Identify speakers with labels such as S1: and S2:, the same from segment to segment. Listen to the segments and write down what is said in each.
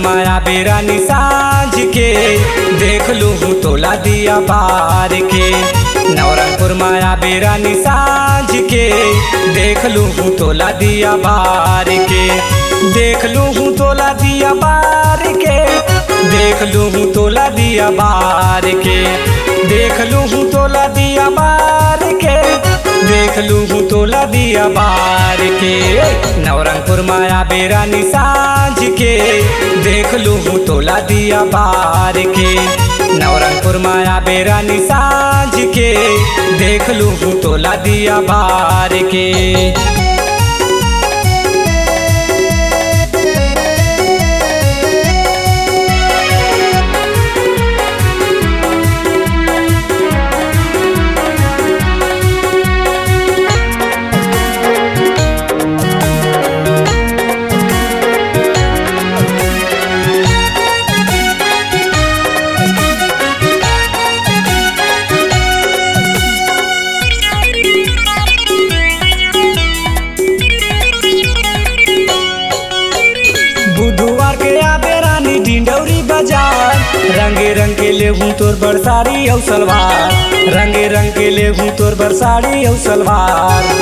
S1: माया बेरानी साँझ के देख लूँ तोला दिया बार के। नवरंगपुर माया बेरानी साँझ के देख लूँ तोला दिया बार के। देख लूँ तोला दिया बार के, देख लूँ तोला दिया बार के। देख लूँ तोला दिया बार के, देख लूँ तोला दिया बार के। नवरंगपुर माया बेरानी साँझ के देख लूँ तोला दिया बार के। नवरंगपुर माया बेरानी साँझ के देख लूँ तोला दिया बार के। बुधवार के आबे रानी डिंडौरी बाजार, रंगे रंग के ले हूँ तोर बरसाड़ी औ सलवार। रंगे रंग के ले हूँ तोर बरसाड़ी औ सलवार।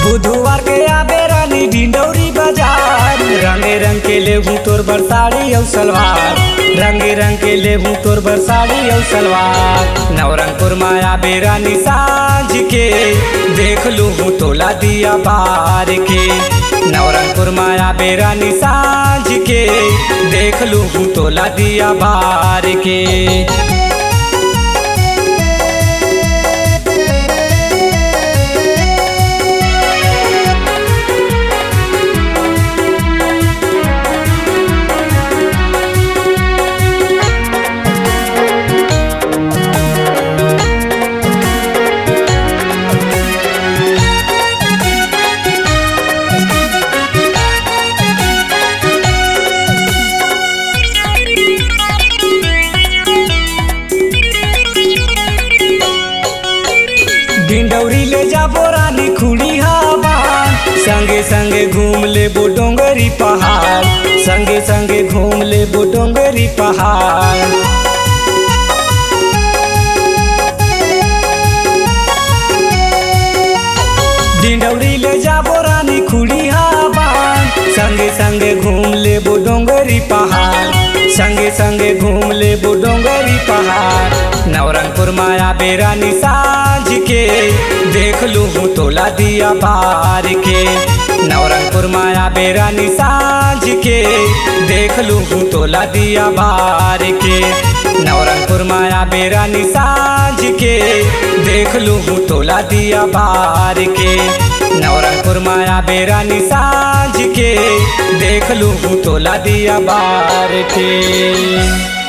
S1: बुधवार के आबे रानी डिंडौरी बाजार, रंगे रंग के ले हूँ तोर बरसाड़ी औ सलवार। रंगे रंग के ले हूँ तोर बरसाड़ी औ सलवार। नवरंगपुर माया बेरानी साँझ के देख लूँ तोला दिया बार के। नवरंगपुर माया बेरानी साँझ के देख लूँ तोला दिया बार के। डिंडौरी ले जाबो रानी खुड़ी हवा, संगे संगे घूम ले बो डोंगरी पहाड़। संगे संगे घूम ले बो डोंगरी पहाड़। डिंडौरी ले जाबो रानी खुड़ी हवा, संगे संगे घूम ले बो डोंगरी पहाड़। संगे संगे घूम ले बो डोंगरी पहाड़। नवरंगपुर माया बेरानी साँझ के देख लूँ तोला दिया बार के। नवरंगपुर माया बेरानी साँझ के देख लूँ तोला दिया बार के। नवरंगपुर माया बेरानी साँझ के देख लूँ तोला दिया बार के। नवरंगपुर माया बेरानी साँझ के देख लूँ तोला दिया बार के।